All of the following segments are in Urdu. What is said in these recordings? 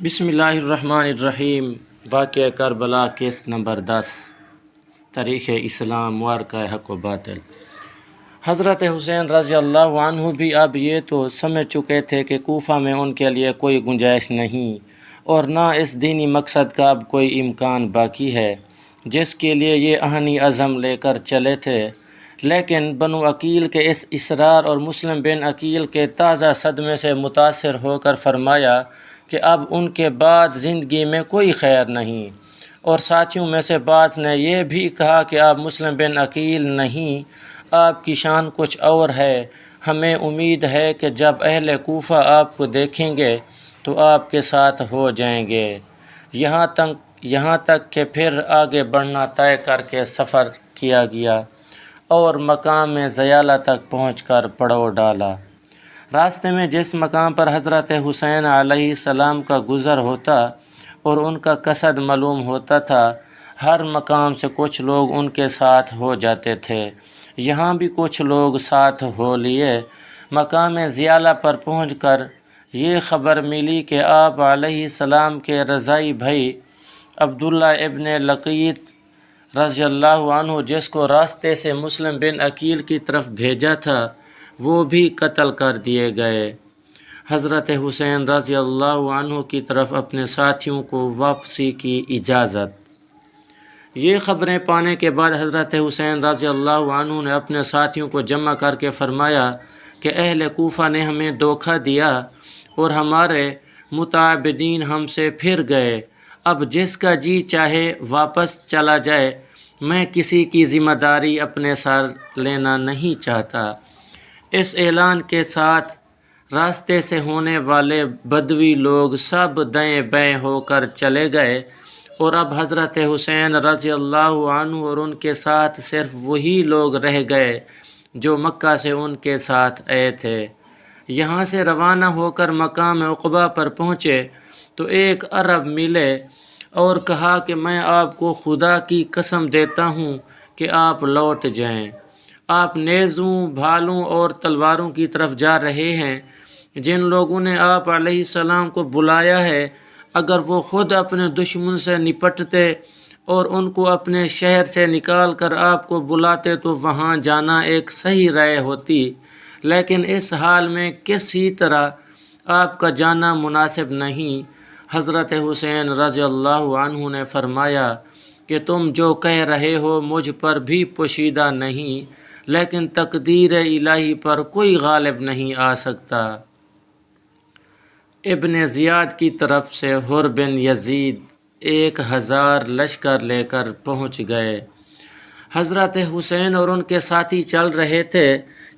بسم اللہ الرحمن الرحیم۔ واقعہ کربلا قسط نمبر 10، تاریخ اسلام، معرکہ حق و باطل۔ حضرت حسین رضی اللہ عنہ بھی اب یہ تو سمجھ چکے تھے کہ کوفہ میں ان کے لیے کوئی گنجائش نہیں اور نہ اس دینی مقصد کا اب کوئی امکان باقی ہے جس کے لیے یہ اہنی عزم لے کر چلے تھے، لیکن بنو عقیل کے اس اصرار اور مسلم بن عقیل کے تازہ صدمے سے متاثر ہو کر فرمایا کہ اب ان کے بعد زندگی میں کوئی خیر نہیں، اور ساتھیوں میں سے بعض نے یہ بھی کہا کہ آپ مسلم بن عقیل نہیں، آپ کی شان کچھ اور ہے، ہمیں امید ہے کہ جب اہل کوفہ آپ کو دیکھیں گے تو آپ کے ساتھ ہو جائیں گے۔ یہاں تک کہ پھر آگے بڑھنا طے کر کے سفر کیا گیا اور مقام زیالہ تک پہنچ کر پڑاؤ ڈالا۔ راستے میں جس مقام پر حضرت حسین علیہ السلام کا گزر ہوتا اور ان کا قصد معلوم ہوتا تھا، ہر مقام سے کچھ لوگ ان کے ساتھ ہو جاتے تھے۔ یہاں بھی کچھ لوگ ساتھ ہو لیے۔ مقام زیالہ پر پہنچ کر یہ خبر ملی کہ آپ علیہ السلام کے رضاعی بھائی عبداللہ ابن لقیط رضی اللہ عنہ، جس کو راستے سے مسلم بن عقیل کی طرف بھیجا تھا، وہ بھی قتل کر دیے گئے۔ حضرت حسین رضی اللہ عنہ کی طرف اپنے ساتھیوں کو واپسی کی اجازت۔ یہ خبریں پانے کے بعد حضرت حسین رضی اللہ عنہ نے اپنے ساتھیوں کو جمع کر کے فرمایا کہ اہل کوفہ نے ہمیں دھوکہ دیا اور ہمارے متعبدین ہم سے پھر گئے۔ اب جس کا جی چاہے واپس چلا جائے، میں کسی کی ذمہ داری اپنے سر لینا نہیں چاہتا۔ اس اعلان کے ساتھ راستے سے ہونے والے بدوی لوگ سب دائیں بائیں ہو کر چلے گئے، اور اب حضرت حسین رضی اللہ عنہ اور ان کے ساتھ صرف وہی لوگ رہ گئے جو مکہ سے ان کے ساتھ آئے تھے۔ یہاں سے روانہ ہو کر مقام عقبہ پر پہنچے تو ایک عرب ملے اور کہا کہ میں آپ کو خدا کی قسم دیتا ہوں کہ آپ لوٹ جائیں۔ آپ نیزوں، بھالوں اور تلواروں کی طرف جا رہے ہیں۔ جن لوگوں نے آپ علیہ السلام کو بلایا ہے، اگر وہ خود اپنے دشمن سے نپٹتے اور ان کو اپنے شہر سے نکال کر آپ کو بلاتے تو وہاں جانا ایک صحیح رائے ہوتی، لیکن اس حال میں کسی طرح آپ کا جانا مناسب نہیں۔ حضرت حسین رضی اللہ عنہ نے فرمایا کہ تم جو کہہ رہے ہو مجھ پر بھی پوشیدہ نہیں، لیکن تقدیر الہی پر کوئی غالب نہیں آ سکتا۔ ابن زیاد کی طرف سے حر بن یزید 1000 لشکر لے کر پہنچ گئے۔ حضرت حسین اور ان کے ساتھی چل رہے تھے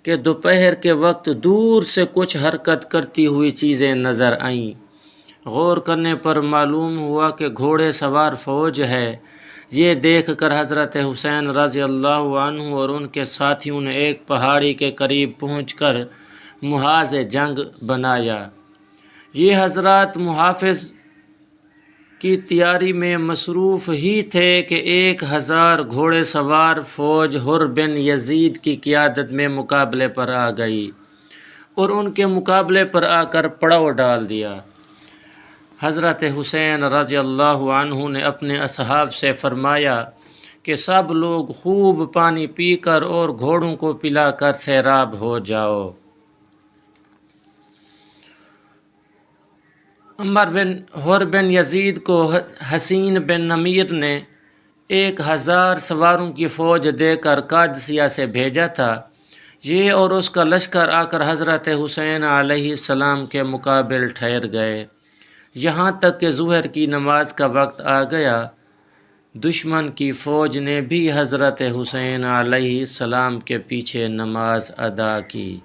کہ دوپہر کے وقت دور سے کچھ حرکت کرتی ہوئی چیزیں نظر آئیں۔ غور کرنے پر معلوم ہوا کہ گھوڑے سوار فوج ہے۔ یہ دیکھ کر حضرت حسین رضی اللہ عنہ اور ان کے ساتھیوں نے ایک پہاڑی کے قریب پہنچ کر محاذ جنگ بنایا۔ یہ حضرات محافظ کی تیاری میں مصروف ہی تھے کہ 1000 گھوڑے سوار فوج حر بن یزید کی قیادت میں مقابلے پر آ گئی اور ان کے مقابلے پر آ کر پڑاؤ ڈال دیا۔ حضرت حسین رضی اللہ عنہ نے اپنے اصحاب سے فرمایا کہ سب لوگ خوب پانی پی کر اور گھوڑوں کو پلا کر سیراب ہو جاؤ۔ حر بن یزید کو حسین بن نمیر نے 1000 سواروں کی فوج دے کر قادسیہ سے بھیجا تھا۔ یہ اور اس کا لشکر آ کر حضرت حسین علیہ السلام کے مقابل ٹھہر گئے، یہاں تک کہ ظہر کی نماز کا وقت آ گیا۔ دشمن کی فوج نے بھی حضرت حسین علیہ السلام کے پیچھے نماز ادا کی۔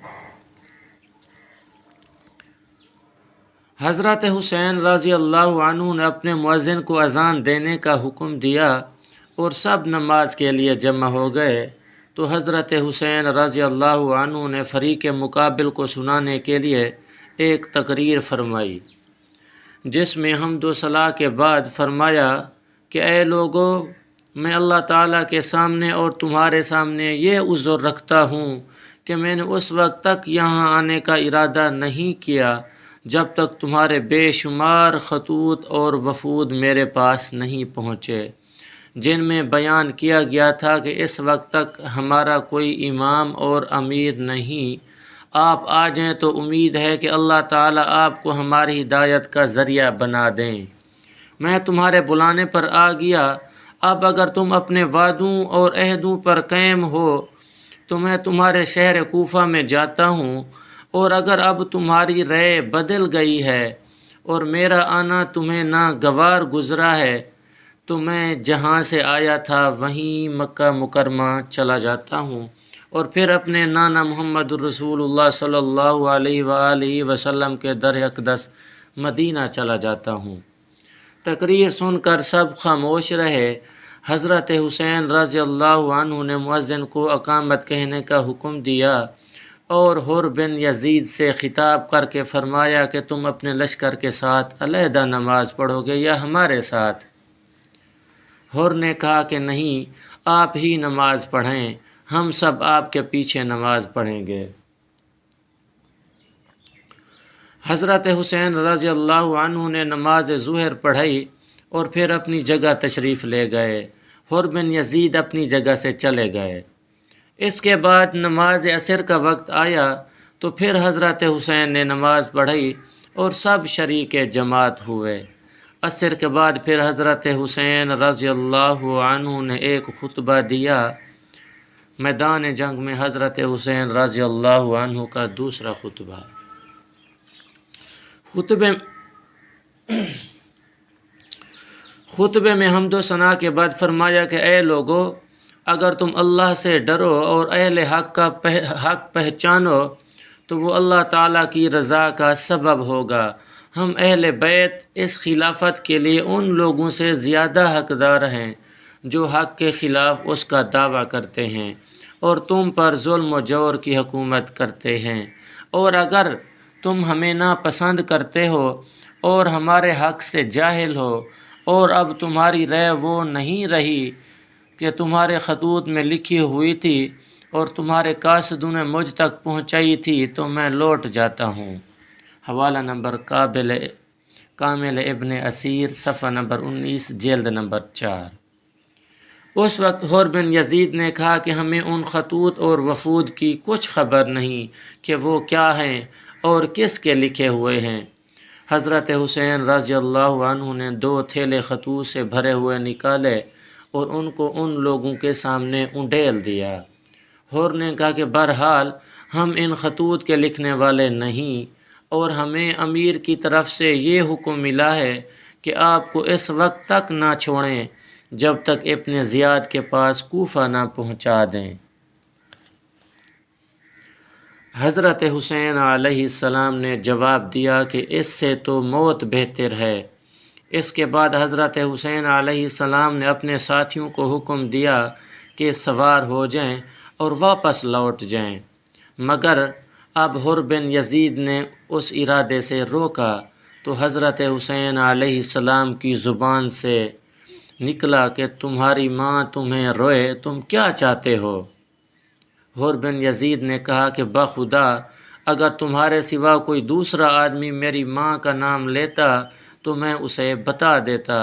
حضرت حسین رضی اللہ عنہ نے اپنے مؤذن کو اذان دینے کا حکم دیا اور سب نماز کے لیے جمع ہو گئے تو حضرت حسین رضی اللہ عنہ نے فریق مقابل کو سنانے کے لیے ایک تقریر فرمائی، جس میں حمد و ثنا کے بعد فرمایا کہ اے لوگو، میں اللہ تعالیٰ کے سامنے اور تمہارے سامنے یہ عذر رکھتا ہوں کہ میں نے اس وقت تک یہاں آنے کا ارادہ نہیں کیا جب تک تمہارے بے شمار خطوط اور وفود میرے پاس نہیں پہنچے، جن میں بیان کیا گیا تھا کہ اس وقت تک ہمارا کوئی امام اور امیر نہیں، آپ آ جائیں تو امید ہے کہ اللہ تعالیٰ آپ کو ہماری ہدایت کا ذریعہ بنا دیں۔ میں تمہارے بلانے پر آ گیا، اب اگر تم اپنے وعدوں اور عہدوں پر قائم ہو تو میں تمہارے شہر کوفہ میں جاتا ہوں، اور اگر اب تمہاری رائے بدل گئی ہے اور میرا آنا تمہیں ناگوار گزرا ہے تو میں جہاں سے آیا تھا وہیں مکہ مکرمہ چلا جاتا ہوں، اور پھر اپنے نانا محمد الرسول اللہ صلی اللہ علیہ وآلہ وسلم کے در اقدس مدینہ چلا جاتا ہوں۔ تقریر سن کر سب خاموش رہے۔ حضرت حسین رضی اللہ عنہ نے مؤذن کو اقامت کہنے کا حکم دیا اور حر بن یزید سے خطاب کر کے فرمایا کہ تم اپنے لشکر کے ساتھ علیحدہ نماز پڑھو گے یا ہمارے ساتھ؟ حر نے کہا کہ نہیں، آپ ہی نماز پڑھیں، ہم سب آپ کے پیچھے نماز پڑھیں گے۔ حضرت حسین رضی اللہ عنہ نے نماز ظہر پڑھائی اور پھر اپنی جگہ تشریف لے گئے۔ حر بن یزید اپنی جگہ سے چلے گئے۔ اس کے بعد نماز عصر کا وقت آیا تو پھر حضرت حسین نے نماز پڑھائی اور سب شریک جماعت ہوئے۔ عصر کے بعد پھر حضرت حسین رضی اللہ عنہ نے ایک خطبہ دیا۔ میدان جنگ میں حضرت حسین رضی اللہ عنہ کا دوسرا خطبہ۔ خطبے میں حمد و ثنا کے بعد فرمایا کہ اے لوگو، اگر تم اللہ سے ڈرو اور اہل حق کا حق پہچانو تو وہ اللہ تعالیٰ کی رضا کا سبب ہوگا۔ ہم اہل بیت اس خلافت کے لیے ان لوگوں سے زیادہ حقدار ہیں جو حق کے خلاف اس کا دعویٰ کرتے ہیں اور تم پر ظلم و جور کی حکومت کرتے ہیں، اور اگر تم ہمیں ناپسند کرتے ہو اور ہمارے حق سے جاہل ہو اور اب تمہاری رائے وہ نہیں رہی کہ تمہارے خطوط میں لکھی ہوئی تھی اور تمہارے قاصدوں نے مجھ تک پہنچائی تھی تو میں لوٹ جاتا ہوں۔ حوالہ نمبر کامل ابن اسیر، صفحہ نمبر 19، جلد نمبر 4۔ اس وقت حر بن یزید نے کہا کہ ہمیں ان خطوط اور وفود کی کچھ خبر نہیں کہ وہ کیا ہیں اور کس کے لکھے ہوئے ہیں۔ حضرت حسین رضی اللہ عنہ نے 2 تھیلے خطوط سے بھرے ہوئے نکالے اور ان کو ان لوگوں کے سامنے انڈیل دیا۔ حر نے کہا کہ بہرحال ہم ان خطوط کے لکھنے والے نہیں، اور ہمیں امیر کی طرف سے یہ حکم ملا ہے کہ آپ کو اس وقت تک نہ چھوڑیں جب تک ابن زیاد کے پاس کوفہ نہ پہنچا دیں۔ حضرت حسین علیہ السلام نے جواب دیا کہ اس سے تو موت بہتر ہے۔ اس کے بعد حضرت حسین علیہ السلام نے اپنے ساتھیوں کو حکم دیا کہ سوار ہو جائیں اور واپس لوٹ جائیں، مگر اب حر بن یزید نے اس ارادے سے روکا تو حضرت حسین علیہ السلام کی زبان سے نکلا کہ تمہاری ماں تمہیں روئے، تم کیا چاہتے ہو؟ حر بن یزید نے کہا کہ بخدا اگر تمہارے سوا کوئی دوسرا آدمی میری ماں کا نام لیتا تو میں اسے بتا دیتا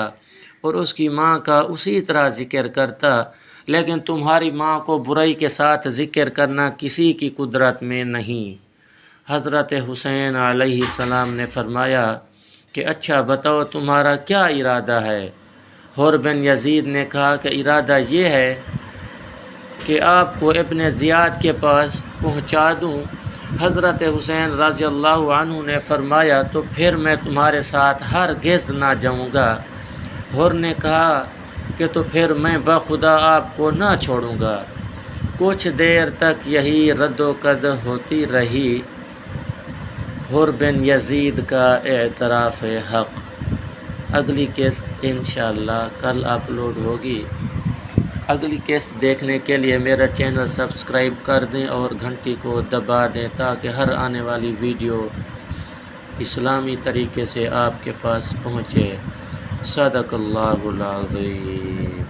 اور اس کی ماں کا اسی طرح ذکر کرتا، لیکن تمہاری ماں کو برائی کے ساتھ ذکر کرنا کسی کی قدرت میں نہیں۔ حضرت حسین علیہ السلام نے فرمایا کہ اچھا بتاؤ تمہارا کیا ارادہ ہے؟ حر بن یزید نے کہا کہ ارادہ یہ ہے کہ آپ کو ابن زیاد کے پاس پہنچا دوں۔ حضرت حسین رضی اللہ عنہ نے فرمایا تو پھر میں تمہارے ساتھ ہرگز نہ جاؤں گا۔ حر نے کہا کہ تو پھر میں بخدا آپ کو نہ چھوڑوں گا۔ کچھ دیر تک یہی رد و قد ہوتی رہی۔ حر بن یزید کا اعتراف حق۔ اگلی قسط انشاءاللہ کل اپلوڈ ہوگی۔ اگلی قسط دیکھنے کے لیے میرا چینل سبسکرائب کر دیں اور گھنٹی کو دبا دیں تاکہ ہر آنے والی ویڈیو اسلامی طریقے سے آپ کے پاس پہنچے۔ صدق اللہ العظیم۔